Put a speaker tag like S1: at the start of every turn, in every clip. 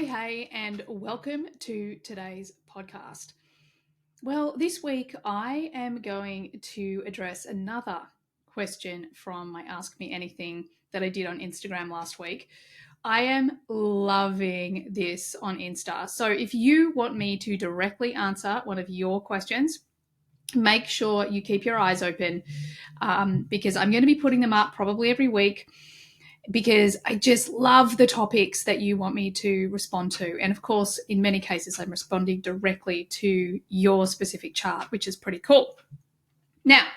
S1: Hey, and welcome to today's podcast. Well, this week I am going to address another question from my Ask Me Anything that I did on Instagram last week. I am loving this on Insta. So if you want me to directly answer one of your questions, make sure you keep your eyes open because I'm going to be putting them up probably every week, because I just love the topics that you want me to respond to. And of course, in many cases, I'm responding directly to your specific chart, which is pretty cool. Now,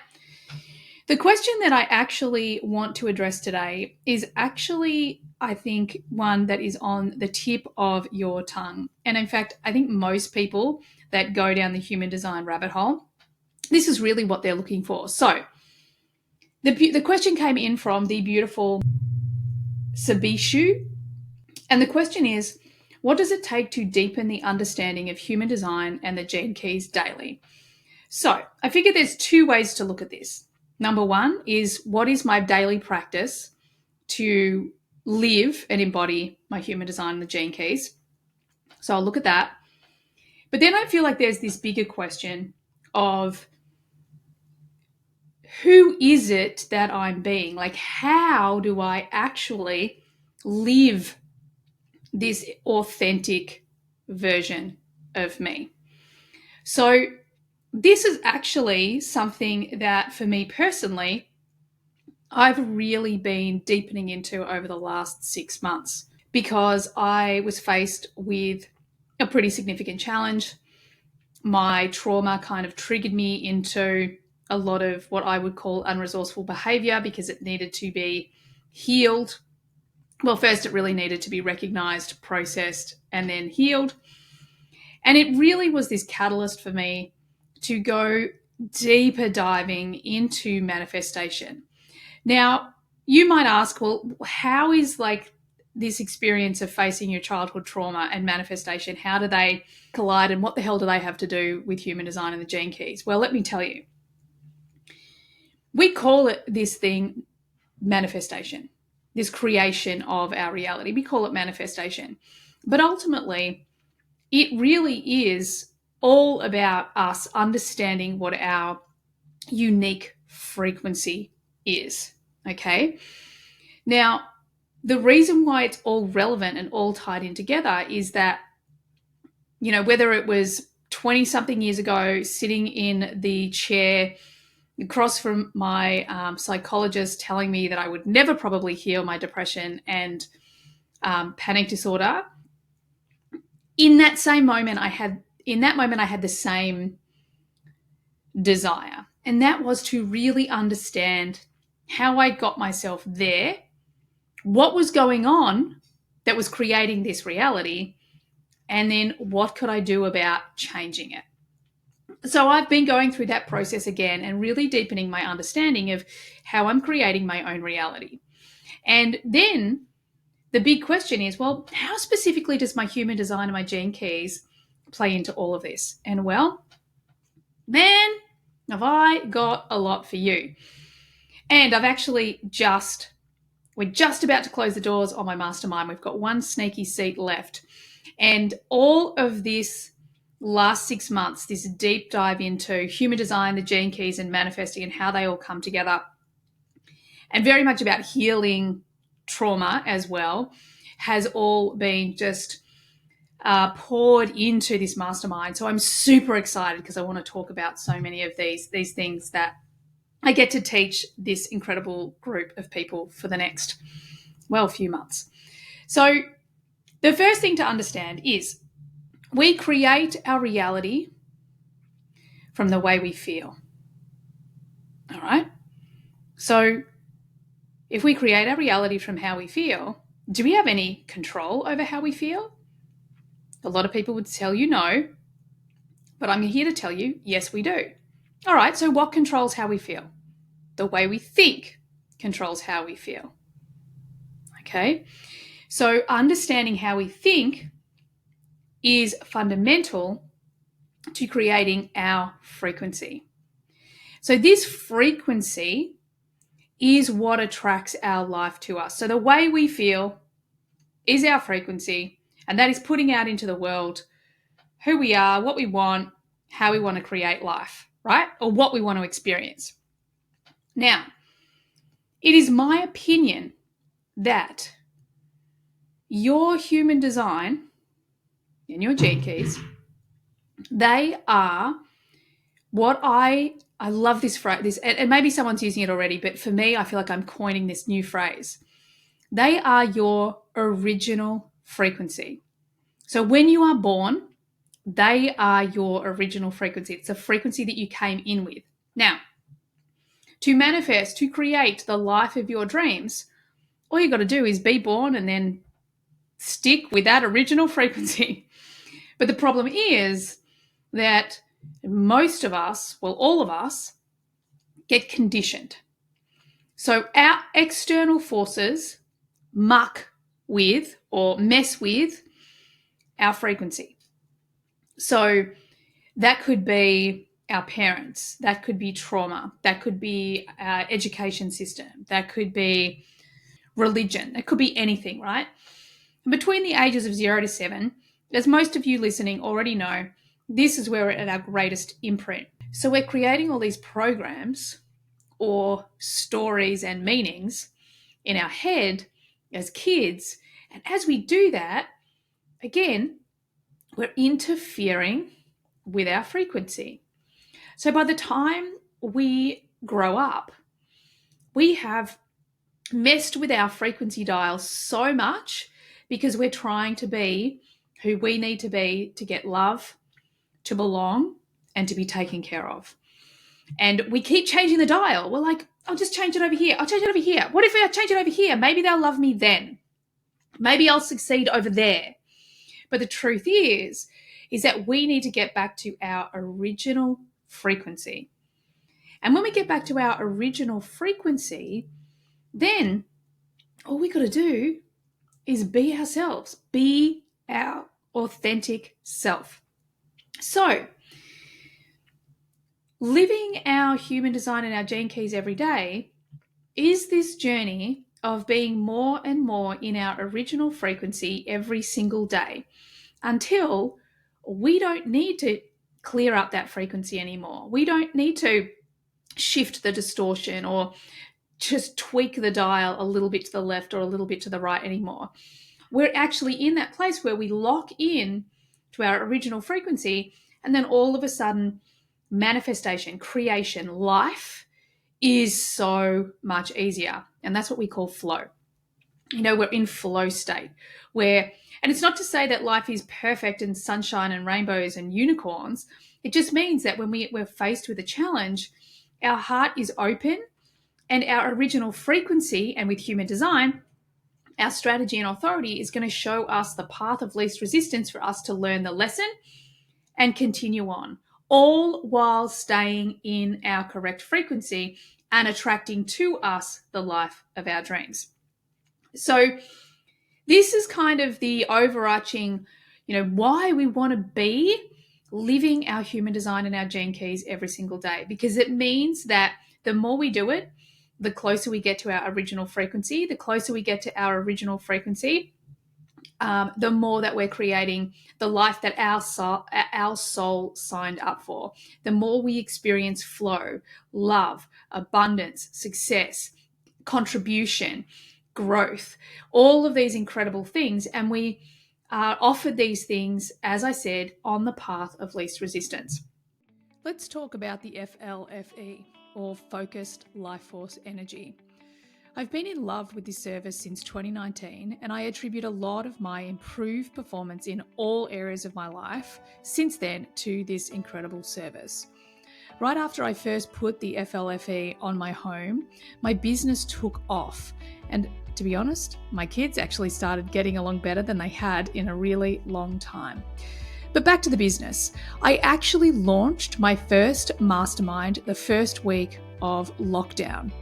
S1: the question that I actually want to address today is actually, I think, one that is on the tip of your tongue. And in fact, I think most people that go down the human design rabbit hole, this is really what they're looking for. So the question came in from the beautiful Sabishu. And the question is, what does it take to deepen the understanding of human design and the gene keys daily? So I figure there's two ways to look at this. Number one is, what is my daily practice to live and embody my human design and the gene keys? So I'll look at that. But then I feel like there's this bigger question of, who is it that I'm being? Like, how do I actually live this authentic version of me? So this is actually something that, for me personally, I've really been deepening into over the last 6 months, because I was faced with a pretty significant challenge. My trauma kind of triggered me into a lot of what I would call unresourceful behavior, because it needed to be healed. Well, first it really needed to be recognized, processed, and then healed. And it really was this catalyst for me to go deeper diving into manifestation. Now, you might ask, well, how is like this experience of facing your childhood trauma and manifestation, how do they collide, and what the hell do they have to do with human design and the gene keys? Well, let me tell you. We call it this thing manifestation, this creation of our reality. We call it manifestation. But ultimately, it really is all about us understanding what our unique frequency is. Okay? Now, the reason why it's all relevant and all tied in together is that, you know, whether it was 20 something years ago, sitting in the chair across from my psychologist telling me that I would never probably heal my depression and panic disorder, in that moment I had the same desire, and that was to really understand how I got myself there, what was going on that was creating this reality, and then what could I do about changing it. So I've been going through that process again and really deepening my understanding of how I'm creating my own reality. And then the big question is, well, how specifically does my human design and my gene keys play into all of this? And well, man, have I got a lot for you. And I've actually we're just about to close the doors on my mastermind. We've got one sneaky seat left. And all of this last 6 months, this deep dive into human design, the gene keys, and manifesting, and how they all come together, and very much about healing trauma as well, has all been just poured into this mastermind. So I'm super excited, because I want to talk about so many of these things that I get to teach this incredible group of people for the next, few months. So the first thing to understand is, we create our reality from the way we feel. All right? So if we create our reality from how we feel, do we have any control over how we feel? A lot of people would tell you no, but I'm here to tell you, yes, we do. All right, so what controls how we feel? The way we think controls how we feel. Okay? So understanding how we think is fundamental to creating our frequency. So this frequency is what attracts our life to us. So the way we feel is our frequency. And that is putting out into the world who we are, what we want, how we want to create life, right? Or what we want to experience. Now, it is my opinion that your human design and your gene keys, they are what I love this phrase, and maybe someone's using it already, but for me, I feel like I'm coining this new phrase. They are your original frequency. So when you are born, they are your original frequency. It's a frequency that you came in with. Now, to manifest, to create the life of your dreams, all you got to do is be born and then stick with that original frequency. But the problem is that most of us, well, all of us, get conditioned. So our external forces muck with or mess with our frequency. So that could be our parents, that could be trauma, that could be our education system, that could be religion, that could be anything, right? And between the ages of 0 to 7, as most of you listening already know, this is where we're at our greatest imprint. So we're creating all these programs or stories and meanings in our head as kids. And as we do that, again, we're interfering with our frequency. So by the time we grow up, we have messed with our frequency dial so much because we're trying to be who we need to be to get love, to belong, and to be taken care of. And we keep changing the dial. We're like, I'll just change it over here. I'll change it over here. What if I change it over here? Maybe they'll love me then. Maybe I'll succeed over there. But the truth is that we need to get back to our original frequency. And when we get back to our original frequency, then all we got to do is be ourselves, be our authentic self. So, living our human design and our gene keys every day is this journey of being more and more in our original frequency every single day until we don't need to clear up that frequency anymore. We don't need to shift the distortion or just tweak the dial a little bit to the left or a little bit to the right anymore. We're actually in that place where we lock in to our original frequency, and then all of a sudden, manifestation, creation, life is so much easier. And that's what we call flow. You know, we're in flow state where, and it's not to say that life is perfect and sunshine and rainbows and unicorns. It just means that when we're faced with a challenge, our heart is open and our original frequency, and with human design, our strategy and authority is going to show us the path of least resistance for us to learn the lesson and continue on, all while staying in our correct frequency and attracting to us the life of our dreams. So this is kind of the overarching, why we want to be living our human design and our gene keys every single day, because it means that the more we do it, the closer we get to our original frequency. The closer we get to our original frequency, the more that we're creating the life that our soul signed up for. The more we experience flow, love, abundance, success, contribution, growth, all of these incredible things. And we are offered these things, as I said, on the path of least resistance. Let's talk about the FLFE, or Focused Life Force Energy. I've been in love with this service since 2019, and I attribute a lot of my improved performance in all areas of my life since then to this incredible service. Right after I first put the FLFE on my home, my business took off, and to be honest, my kids actually started getting along better than they had in a really long time. But back to the business. I actually launched my first mastermind the first week of lockdown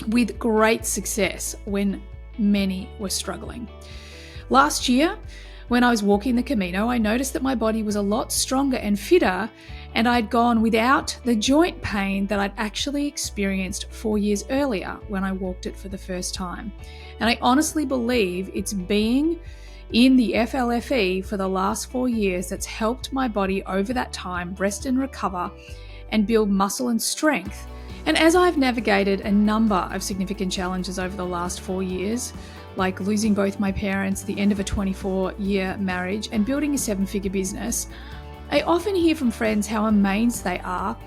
S1: with great success when many were struggling. Last year, when I was walking the Camino, I noticed that my body was a lot stronger and fitter, and I'd gone without the joint pain that I'd actually experienced 4 years earlier when I walked it for the first time. And I honestly believe it's being in the FLFE for the last 4 years that's helped my body over that time rest and recover and build muscle and strength. And as I've navigated a number of significant challenges over the last 4 years, like losing both my parents, the end of a 24-year marriage, and building a 7-figure business, I often hear from friends how amazed they are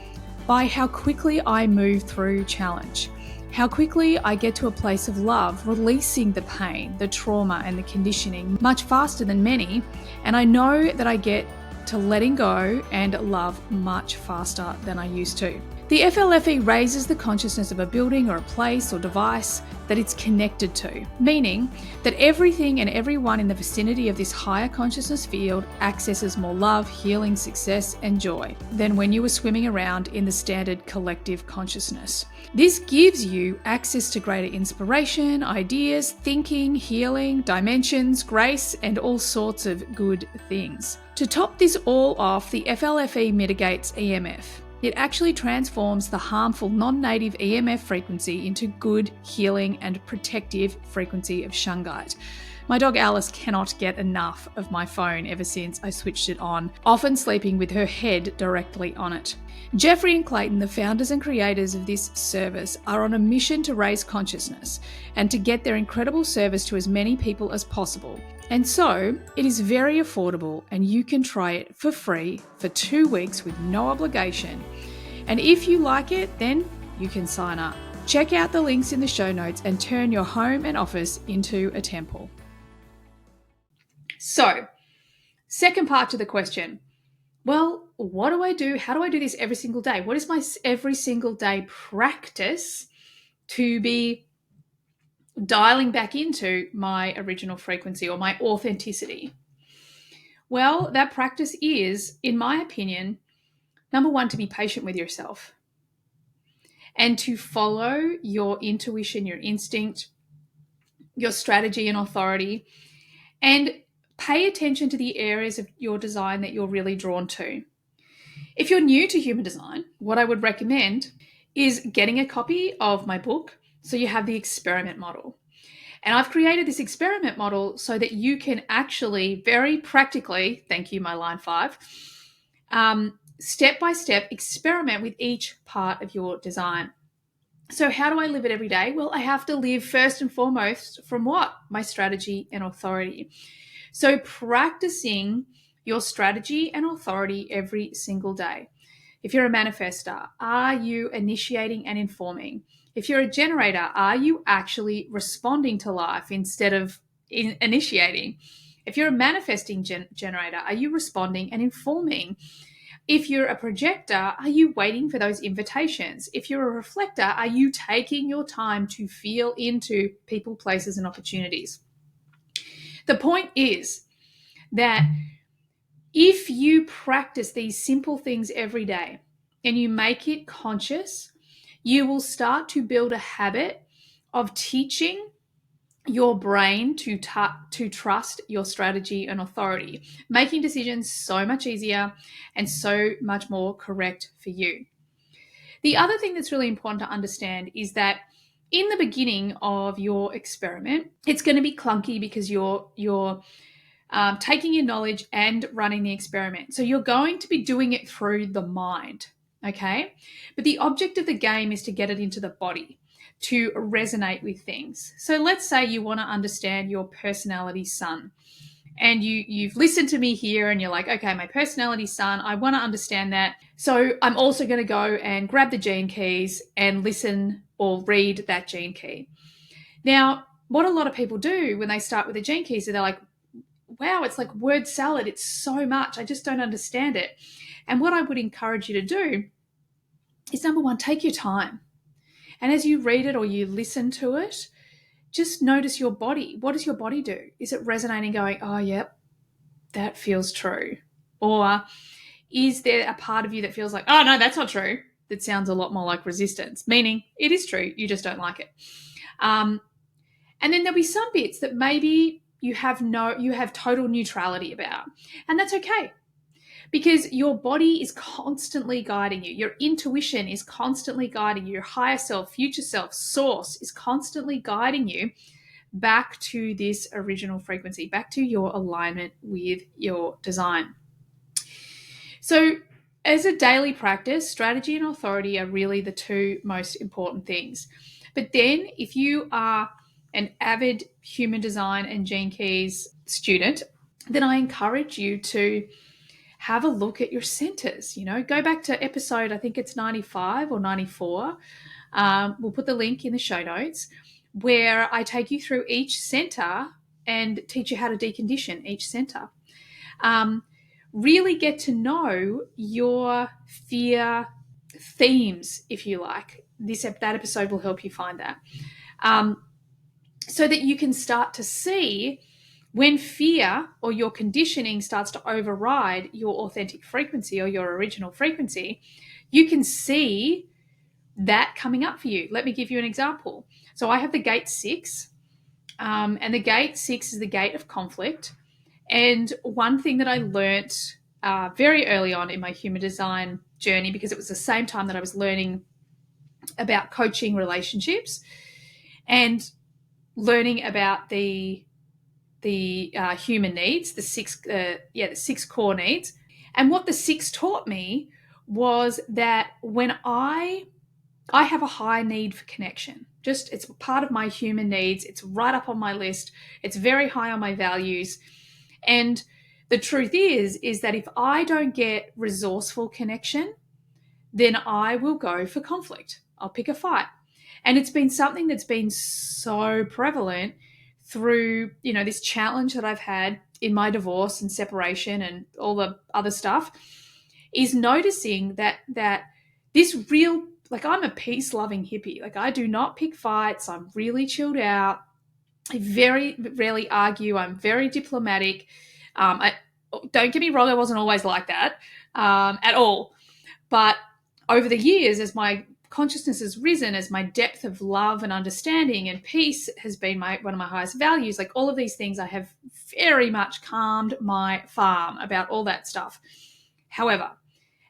S1: by how quickly I move through challenge, how quickly I get to a place of love, releasing the pain, the trauma, and the conditioning much faster than many. And I know that I get to letting go and love much faster than I used to. The FLFE raises the consciousness of a building or a place or device that it's connected to, meaning that everything and everyone in the vicinity of this higher consciousness field accesses more love, healing, success, and joy than when you were swimming around in the standard collective consciousness. This gives you access to greater inspiration, ideas, thinking, healing, dimensions, grace, and all sorts of good things. To top this all off, the FLFE mitigates EMF. It actually transforms the harmful non-native EMF frequency into good, healing, and protective frequency of shungite. My dog Alice cannot get enough of my phone ever since I switched it on, often sleeping with her head directly on it. Jeffrey and Clayton, the founders and creators of this service, are on a mission to raise consciousness and to get their incredible service to as many people as possible. And so, it is very affordable and you can try it for free for 2 weeks with no obligation. And if you like it, then you can sign up. Check out the links in the show notes and turn your home and office into a temple. So, second part to the question. Well, what do I do? How do I do this every single day? What is my every single day practice to be dialing back into my original frequency or my authenticity? Well, that practice is, in my opinion, number one, to be patient with yourself and to follow your intuition, your instinct, your strategy and authority, and pay attention to the areas of your design that you're really drawn to. If you're new to human design, what I would recommend is getting a copy of my book so you have the experiment model. And I've created this experiment model so that you can actually very practically, thank you, my line 5, step by step experiment with each part of your design. So how do I live it every day? Well, I have to live first and foremost from what? My strategy and authority. So practicing your strategy and authority every single day. If you're a manifestor, are you initiating and informing? If you're a generator, are you actually responding to life instead of initiating? If you're a manifesting generator, are you responding and informing? If you're a projector, are you waiting for those invitations? If you're a reflector, are you taking your time to feel into people, places, and opportunities? The point is that if you practice these simple things every day and you make it conscious, you will start to build a habit of teaching your brain to trust your strategy and authority, making decisions so much easier and so much more correct for you. The other thing that's really important to understand is that in the beginning of your experiment, it's going to be clunky because you're taking your knowledge and running the experiment. So you're going to be doing it through the mind, okay? But the object of the game is to get it into the body, to resonate with things. So let's say you want to understand your personality sun. And you've listened to me here and you're like, okay, my personality sun, I want to understand that. So I'm also going to go and grab the gene keys and listen or read that gene key. Now, what a lot of people do when they start with the gene keys is they're like, wow, it's like word salad. It's so much. I just don't understand it. And what I would encourage you to do is, number one, take your time. And as you read it or you listen to it, just notice your body. What does your body do? Is it resonating, going, oh, yep, that feels true? Or is there a part of you that feels like, oh, no, that's not true? That sounds a lot more like resistance, meaning it is true. You just don't like it. And then there'll be some bits that maybe you have total neutrality about. And that's okay. Because your body is constantly guiding you. Your intuition is constantly guiding you. Your higher self, future self, source is constantly guiding you back to this original frequency, back to your alignment with your design. So, as a daily practice, strategy and authority are really the two most important things. But then, if you are an avid human design and Gene Keys student, then I encourage you to have a look at your centers. Go back to episode, I think it's 95 or 94. We'll put the link in the show notes, where I take you through each center and teach you how to decondition each center. Really get to know your fear themes, if you like. That episode will help you find that. So that you can start to see when fear or your conditioning starts to override your authentic frequency or your original frequency, you can see that coming up for you. Let me give you an example. So I have the gate 6, and the gate 6 is the gate of conflict. And one thing that I learnt very early on in my human design journey, because it was the same time that I was learning about coaching relationships and learning about the human needs, the six core needs. And what the 6 taught me was that when I have a high need for connection. It's part of my human needs. It's right up on my list. It's very high on my values. And the truth is that if I don't get resourceful connection, then I will go for conflict. I'll pick a fight. And it's been something that's been so prevalent through, this challenge that I've had in my divorce and separation and all the other stuff, is noticing that this real, I'm a peace-loving hippie. I do not pick fights. I'm really chilled out. I very rarely argue. I'm very diplomatic. Don't get me wrong, I wasn't always like that at all. But over the years, as my consciousness has risen, as my depth of love and understanding and peace has been one of my highest values, all of these things, I have very much calmed my farm about all that stuff. However,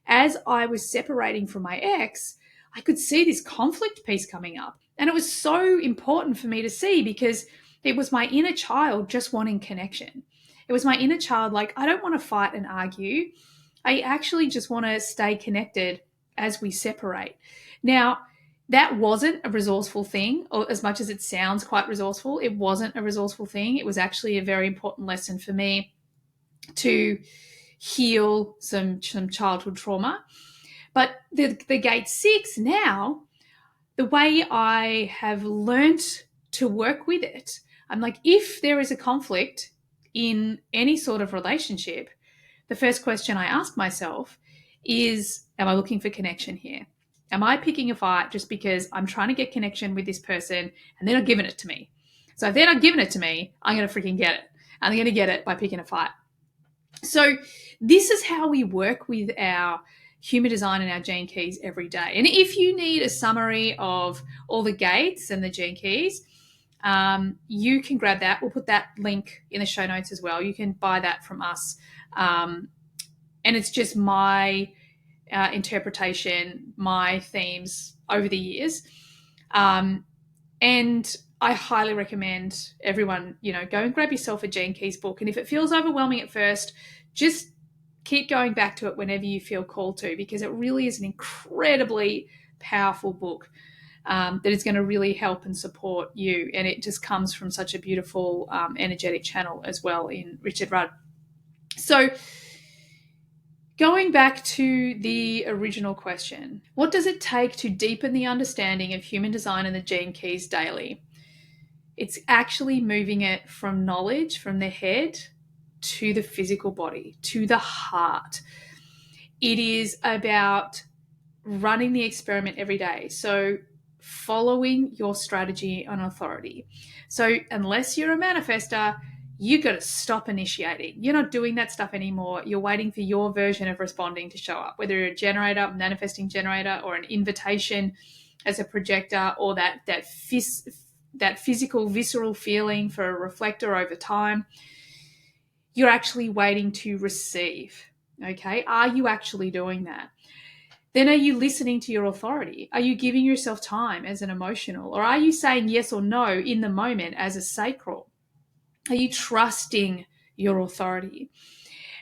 S1: as I was separating from my ex, I could see this conflict piece coming up. And it was so important for me to see, because it was my inner child just wanting connection. It was my inner child I don't want to fight and argue. I actually just want to stay connected as we separate. Now, that wasn't a resourceful thing, or as much as it sounds quite resourceful, it wasn't a resourceful thing. It was actually a very important lesson for me to heal some childhood trauma. But the gate 6 now, the way I have learnt to work with it, I'm if there is a conflict in any sort of relationship, the first question I ask myself is, am I looking for connection here? Am I picking a fight just because I'm trying to get connection with this person and they're not giving it to me? So if they're not giving it to me, I'm going to freaking get it. I'm going to get it by picking a fight. So this is how we work with our human design and our Gene Keys every day. And if you need a summary of all the gates and the Gene Keys, you can grab that. We'll put that link in the show notes as well. You can buy that from us. And it's just my interpretation, my themes over the years. And I highly recommend everyone, go and grab yourself a Gene Keys book. And if it feels overwhelming at first, just keep going back to it whenever you feel called to, because it really is an incredibly powerful book that is going to really help and support you. And it just comes from such a beautiful energetic channel as well in Richard Rudd. So going back to the original question, what does it take to deepen the understanding of human design and the Gene Keys daily? It's actually moving it from knowledge, from the head, to the physical body, to the heart. It is about running the experiment every day. So following your strategy and authority. So unless you're a manifester, you got to stop initiating. You're not doing that stuff anymore. You're waiting for your version of responding to show up, whether you're a generator, manifesting generator, or an invitation as a projector, or that physical, visceral feeling for a reflector over time. You're actually waiting to receive. Okay? Are you actually doing that? then are you listening to your authority? Are you giving yourself time as an emotional? Or are you saying yes or no in the moment as a sacral? Are you trusting your authority?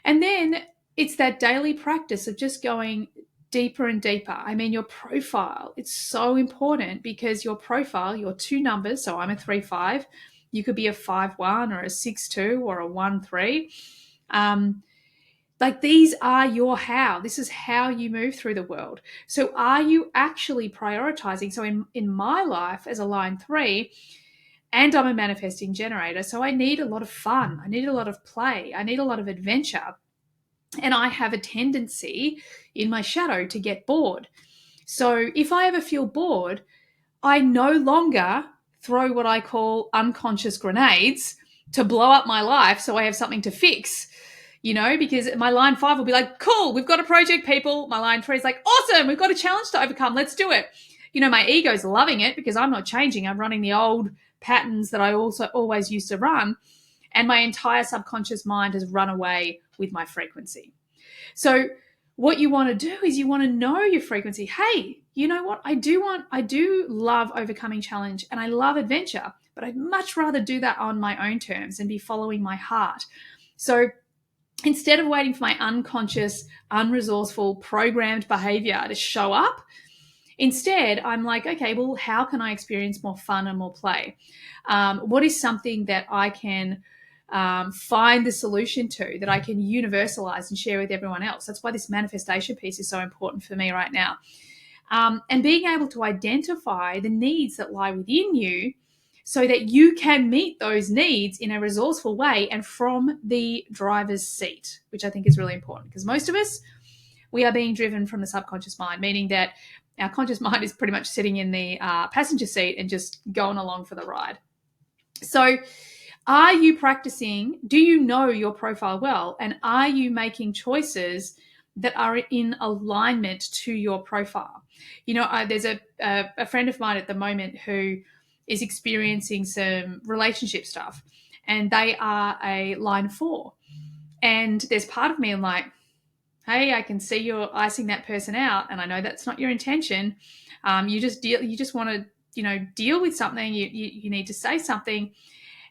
S1: And then it's that daily practice of just going deeper and deeper. I mean, your profile, it's so important because your profile, your two numbers, so I'm a 3-5, you could be a 5-1 or a 6-2 or a 1-3. Like these are your how. This is how you move through the world. So are you actually prioritizing? So in my life as a line 3, and I'm a manifesting generator, so I need a lot of fun. I need a lot of play. I need a lot of adventure. And I have a tendency in my shadow to get bored. So if I ever feel bored, I no longer throw what I call unconscious grenades to blow up my life so I have something to fix. Because my line 5 will be like, cool, we've got a project, people. My line 3 is like, awesome, we've got a challenge to overcome. Let's do it. My ego's loving it because I'm not changing. I'm running the old patterns that I also always used to run. And my entire subconscious mind has run away with my frequency. So what you want to do is you want to know your frequency. Hey, you know what? I do love overcoming challenge and I love adventure, but I'd much rather do that on my own terms and be following my heart. So instead of waiting for my unconscious, unresourceful, programmed behavior to show up, instead, I'm like, okay, well, how can I experience more fun and more play? What is something that I can find the solution to, that I can universalize and share with everyone else? That's why this manifestation piece is so important for me right now. And being able to identify the needs that lie within you so that you can meet those needs in a resourceful way and from the driver's seat, which I think is really important because most of us, we are being driven from the subconscious mind, meaning that our conscious mind is pretty much sitting in the passenger seat and just going along for the ride. So are you practicing? Do you know your profile well? And are you making choices that are in alignment to your profile? There's a friend of mine at the moment who is experiencing some relationship stuff, and they are a line 4. And there's part of me I'm like, hey, I can see you're icing that person out, and I know that's not your intention. You just want to, deal with something. You need to say something.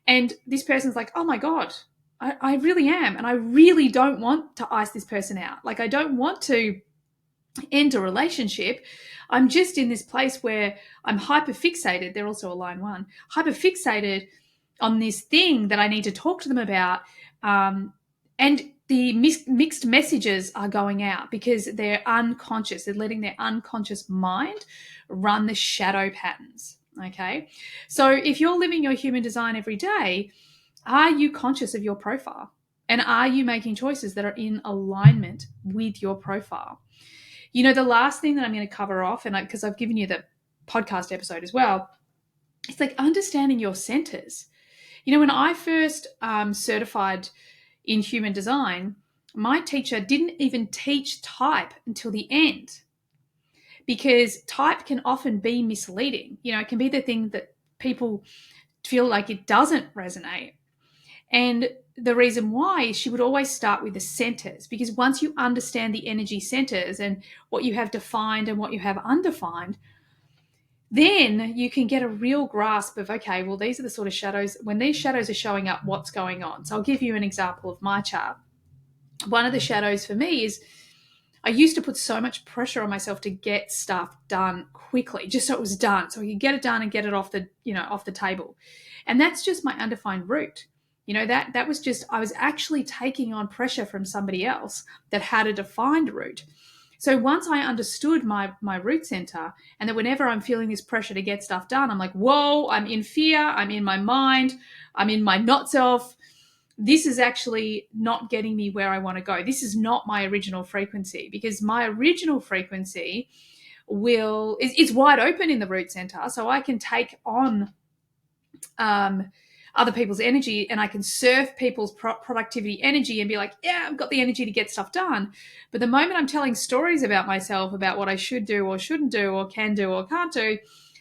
S1: And this person's like, oh my God, I really am. And I really don't want to ice this person out. Like, I don't want to end a relationship. I'm just in this place where I'm hyper fixated. They're also a line 1, hyper fixated on this thing that I need to talk to them about. And the mixed messages are going out because they're unconscious. They're letting their unconscious mind run the shadow patterns. Okay. So if you're living your human design every day, are you conscious of your profile? And are you making choices that are in alignment with your profile? The last thing that I'm going to cover off, and because I've given you the podcast episode as well, it's like understanding your centers. When I first certified in human design, my teacher didn't even teach type until the end, because type can often be misleading. It can be the thing that people feel like it doesn't resonate. And the reason why is she would always start with the centers, because once you understand the energy centers and what you have defined and what you have undefined, then you can get a real grasp of, okay, well, these are the sort of shadows. When these shadows are showing up, what's going on? So I'll give you an example of my chart. One of the shadows for me is I used to put so much pressure on myself to get stuff done quickly, just so it was done, so I could get it done and get it off the table. And that's just my undefined root. That was just, I was actually taking on pressure from somebody else that had a defined root. So once I understood my root center, and that whenever I'm feeling this pressure to get stuff done, I'm like, whoa, I'm in fear, I'm in my mind, I'm in my not self. This is actually not getting me where I want to go. This is not my original frequency, because my original frequency is wide open in the root center. So I can take on other people's energy, and I can surf people's productivity energy and be like, yeah, I've got the energy to get stuff done. But the moment I'm telling stories about myself, about what I should do or shouldn't do or can do or can't do,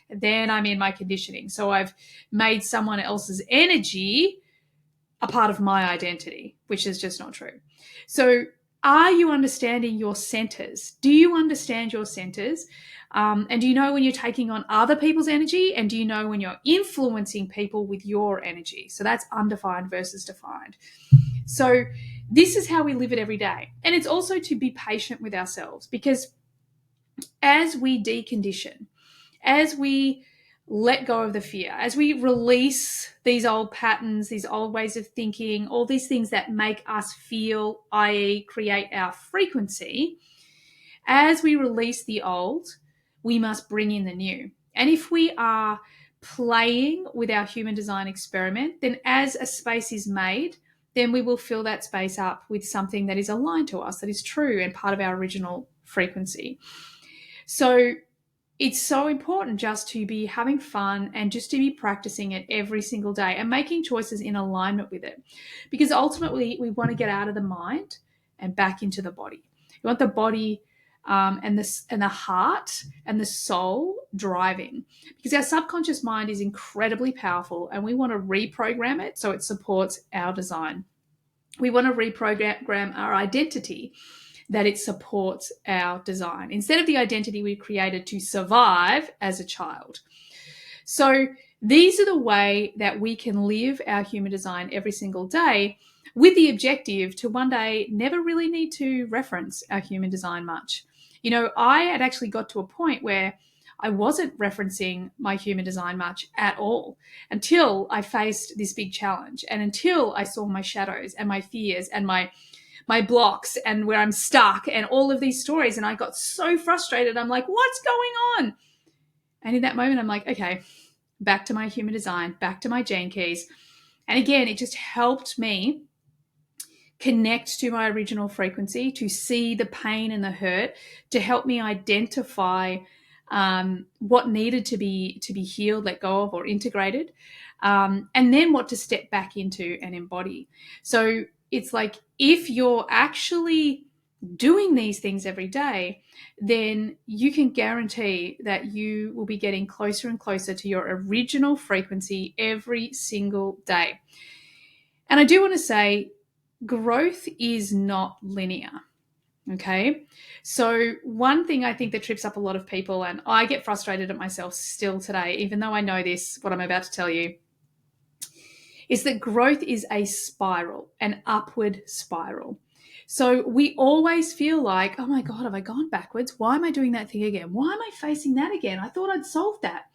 S1: then I'm in my conditioning. So I've made someone else's energy a part of my identity, which is just not true. So Are you understanding your centers? Do you understand your centers? And do you know when you're taking on other people's energy? And do you know when you're influencing people with your energy? So that's undefined versus defined. So this is how we live it every day. And it's also to be patient with ourselves, because as we decondition, as we let go of the fear, as we release these old patterns, these old ways of thinking, all these things that make us feel, i.e., create our frequency, as we release the old, we must bring in the new. And if we are playing with our human design experiment, then as a space is made, then we will fill that space up with something that is aligned to us, that is true and part of our original frequency. So it's so important just to be having fun and just to be practicing it every single day and making choices in alignment with it. Because ultimately, we want to get out of the mind and back into the body. We want the body and the heart and the soul driving, because our subconscious mind is incredibly powerful, and we want to reprogram it so it supports our design. We want to reprogram our identity that it supports our design, instead of the identity we created to survive as a child. So these are the way that we can live our human design every single day, with the objective to one day never really need to reference our human design much. You know, I had actually got to a point where I wasn't referencing my human design much at all, until I faced this big challenge, and until I saw my shadows and my fears and my blocks and where I'm stuck and all of these stories. And I got so frustrated. I'm like, what's going on? And in that moment, I'm like, okay, back to my human design, back to my gene keys. And again, it just helped me connect to my original frequency, to see the pain and the hurt, to help me identify what needed to be healed, let go of, or integrated, and then what to step back into and embody. So it's like, if you're actually doing these things every day, then you can guarantee that you will be getting closer and closer to your original frequency every single day. And I do want to say, growth is not linear. Okay. So one thing I think that trips up a lot of people, and I get frustrated at myself still today, even though I know this, what I'm about to tell you, is that growth is a spiral, an upward spiral. So we always feel like, oh my God, have I gone backwards? Why am I doing that thing again? Why am I facing that again? I thought I'd solved that.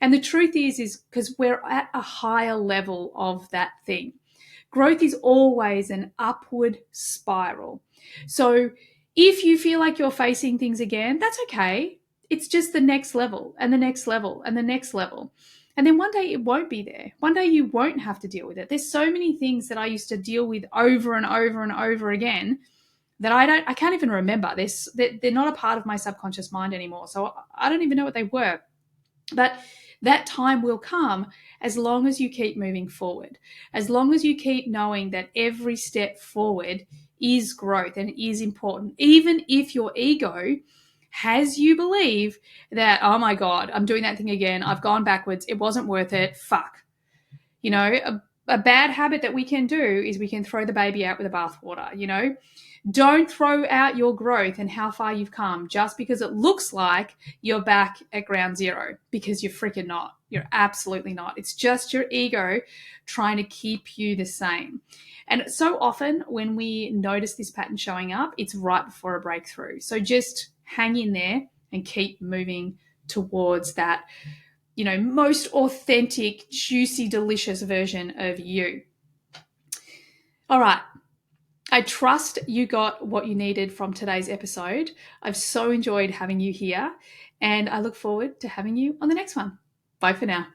S1: And the truth is because we're at a higher level of that thing. Growth is always an upward spiral. So if you feel like you're facing things again, that's okay. It's just the next level and the next level and the next level. And then one day it won't be there. One day you won't have to deal with it. There's so many things that I used to deal with over and over and over again that I can't even remember. They're not a part of my subconscious mind anymore. So I don't even know what they were. But that time will come, as long as you keep moving forward, as long as you keep knowing that every step forward is growth and is important, even if your ego has you believe that, oh my God, I'm doing that thing again. I've gone backwards. It wasn't worth it. Fuck. You know, a bad habit that we can do is we can throw the baby out with the bathwater. You know, don't throw out your growth and how far you've come just because it looks like you're back at ground zero, because you're freaking not. You're absolutely not. It's just your ego trying to keep you the same. And so often when we notice this pattern showing up, it's right before a breakthrough. So just hang in there and keep moving towards that, you know, most authentic, juicy, delicious version of you. All right. I trust you got what you needed from today's episode. I've so enjoyed having you here, and I look forward to having you on the next one. Bye for now.